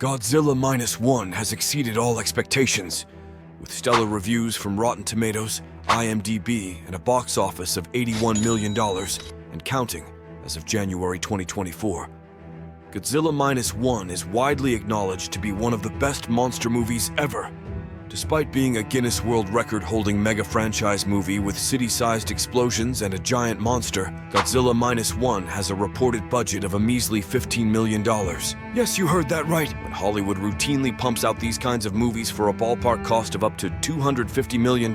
Godzilla Minus One has exceeded all expectations, with stellar reviews from Rotten Tomatoes, IMDb, and a box office of $81 million and counting as of January 2024. Godzilla Minus One is widely acknowledged to be one of the best monster movies ever. Despite being a Guinness World Record-holding mega-franchise movie with city-sized explosions and a giant monster, Godzilla Minus One has a reported budget of a measly $15 million. Yes, you heard that right. When Hollywood routinely pumps out these kinds of movies for a ballpark cost of up to $250 million,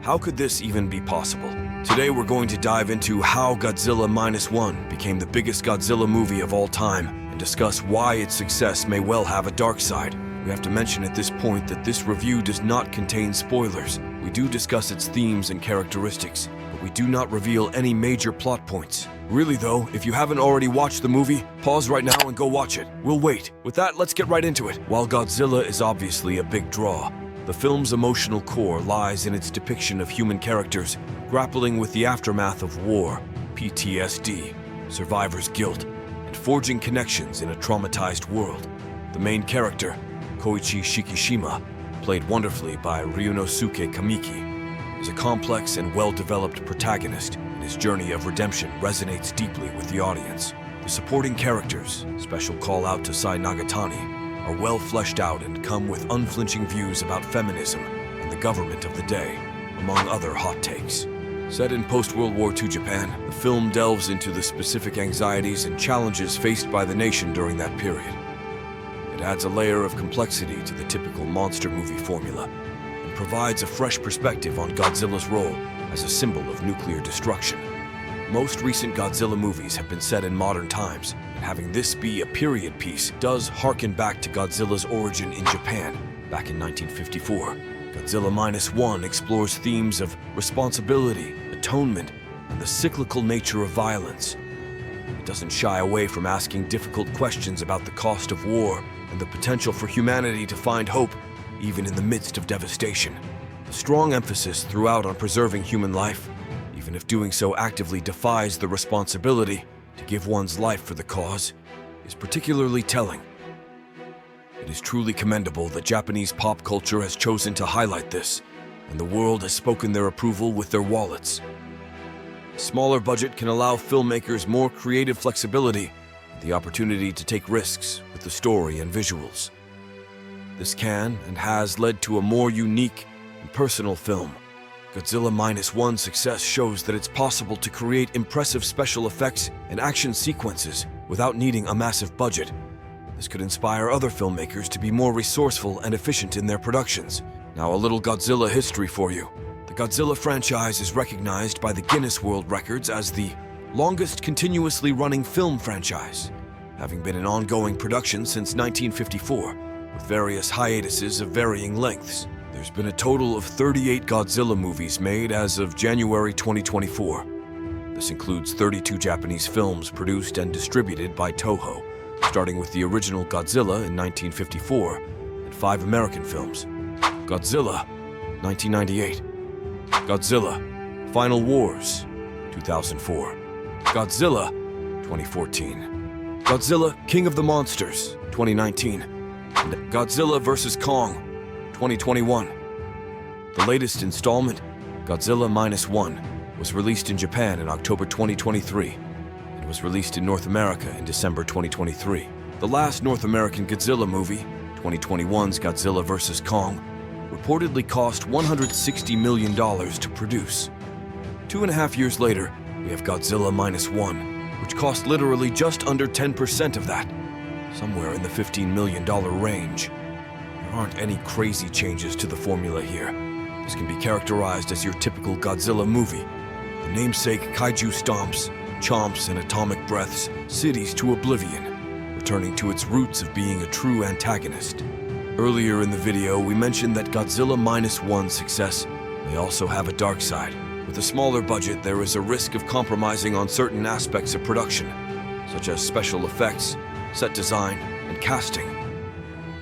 how could this even be possible? Today we're going to dive into how Godzilla Minus One became the biggest Godzilla movie of all time and discuss why its success may well have a dark side. We have to mention at this point that this review does not contain spoilers. We do discuss its themes and characteristics, but we do not reveal any major plot points. Really though, if you haven't already watched the movie, pause right now and go watch it. We'll wait. With that, let's get right into it. While Godzilla is obviously a big draw, the film's emotional core lies in its depiction of human characters grappling with the aftermath of war, PTSD, survivor's guilt, and forging connections in a traumatized world. The main character, Koichi Shikishima, played wonderfully by Ryunosuke Kamiki, is a complex and well-developed protagonist, and his journey of redemption resonates deeply with the audience. The supporting characters, special call-out to Sai Nagatani, are well fleshed out and come with unflinching views about feminism and the government of the day, among other hot takes. Set in post-World War II Japan, the film delves into the specific anxieties and challenges faced by the nation during that period. It adds a layer of complexity to the typical monster movie formula and provides a fresh perspective on Godzilla's role as a symbol of nuclear destruction. Most recent Godzilla movies have been set in modern times, and having this be a period piece does harken back to Godzilla's origin in Japan back in 1954. Godzilla Minus One explores themes of responsibility, atonement, and the cyclical nature of violence. It doesn't shy away from asking difficult questions about the cost of war and the potential for humanity to find hope, even in the midst of devastation. A strong emphasis throughout on preserving human life, even if doing so actively defies the responsibility to give one's life for the cause, is particularly telling. It is truly commendable that Japanese pop culture has chosen to highlight this, and the world has spoken their approval with their wallets. A smaller budget can allow filmmakers more creative flexibility, the opportunity to take risks with the story and visuals. This can and has led to a more unique and personal film. Godzilla Minus One's success shows that it's possible to create impressive special effects and action sequences without needing a massive budget. This could inspire other filmmakers to be more resourceful and efficient in their productions. Now, a little Godzilla history for you. The Godzilla franchise is recognized by the Guinness World Records as the longest continuously running film franchise, having been in ongoing production since 1954, with various hiatuses of varying lengths. There's been a total of 38 Godzilla movies made as of January 2024. This includes 32 Japanese films produced and distributed by Toho, starting with the original Godzilla in 1954, and 5 American films: Godzilla, 1998, Godzilla, Final Wars, 2004, Godzilla, 2014, Godzilla, King of the Monsters, 2019, and Godzilla vs. Kong, 2021. The latest installment, Godzilla Minus One, was released in Japan in October 2023 and was released in North America in December 2023. The last North American Godzilla movie, 2021's Godzilla vs. Kong, reportedly cost $160 million to produce. 2.5 years later, we have Godzilla Minus One, which cost literally just under 10% of that, somewhere in the $15 million range. There aren't any crazy changes to the formula here. This can be characterized as your typical Godzilla movie. The namesake kaiju stomps, chomps, and atomic breaths cities to oblivion, returning to its roots of being a true antagonist. Earlier in the video, we mentioned that Godzilla Minus One's success may also have a dark side. With a smaller budget, there is a risk of compromising on certain aspects of production, such as special effects, set design, and casting.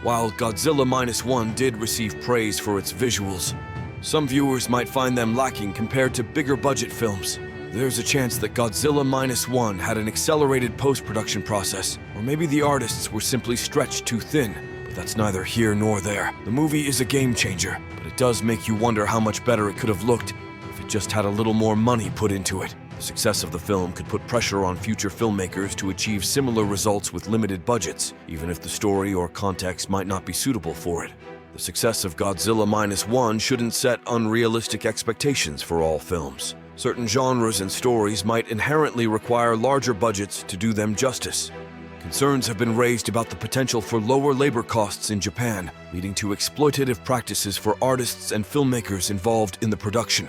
While Godzilla Minus One did receive praise for its visuals, some viewers might find them lacking compared to bigger budget films. There's a chance that Godzilla Minus One had an accelerated post-production process, or maybe the artists were simply stretched too thin, but that's neither here nor there. The movie is a game changer, but it does make you wonder how much better it could have looked if it just had a little more money put into it. The success of the film could put pressure on future filmmakers to achieve similar results with limited budgets, even if the story or context might not be suitable for it. The success of Godzilla Minus One shouldn't set unrealistic expectations for all films. Certain genres and stories might inherently require larger budgets to do them justice. Concerns have been raised about the potential for lower labor costs in Japan, leading to exploitative practices for artists and filmmakers involved in the production.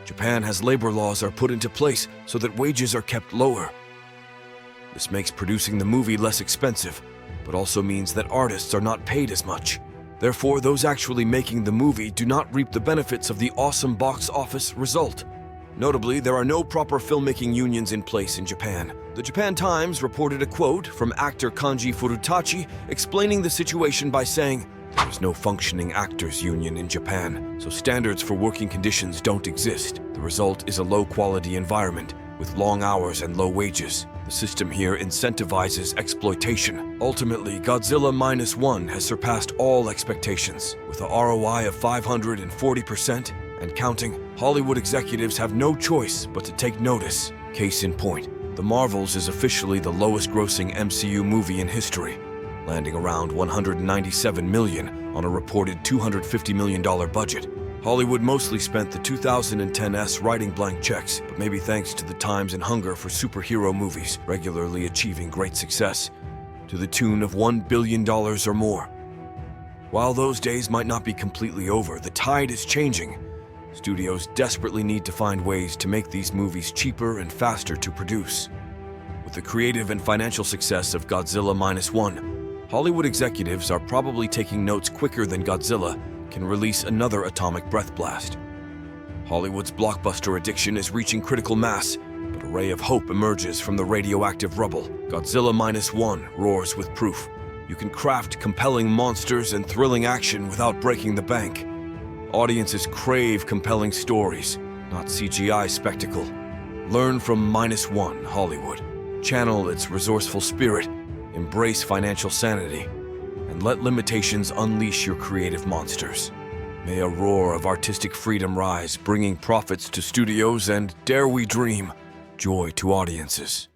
Japan has labor laws are put into place so that wages are kept lower. This makes producing the movie less expensive, but also means that artists are not paid as much. Therefore, those actually making the movie do not reap the benefits of the awesome box office result. Notably, there are no proper filmmaking unions in place in Japan. The Japan Times reported a quote from actor Kanji Furutachi explaining the situation by saying, "There is no functioning actors union in Japan, so standards for working conditions don't exist. The result is a low-quality environment with long hours and low wages. The system here incentivizes exploitation. Ultimately, Godzilla Minus One has surpassed all expectations. With a ROI of 540% and counting, Hollywood executives have no choice but to take notice. Case in point, The Marvels is officially the lowest-grossing MCU movie in history, landing around $197 million on a reported $250 million budget. Hollywood mostly spent the 2010s writing blank checks, but maybe thanks to the times and hunger for superhero movies regularly achieving great success, to the tune of $1 billion or more. While those days might not be completely over, the tide is changing. Studios desperately need to find ways to make these movies cheaper and faster to produce. With the creative and financial success of Godzilla Minus One, Hollywood executives are probably taking notes quicker than Godzilla can release another atomic breath blast. Hollywood's blockbuster addiction is reaching critical mass, but a ray of hope emerges from the radioactive rubble. Godzilla Minus One roars with proof. You can craft compelling monsters and thrilling action without breaking the bank. Audiences crave compelling stories, not CGI spectacle. Learn from Minus One Hollywood. Channel its resourceful spirit, embrace financial sanity, and let limitations unleash your creative monsters. May a roar of artistic freedom rise, bringing profits to studios and, dare we dream, joy to audiences.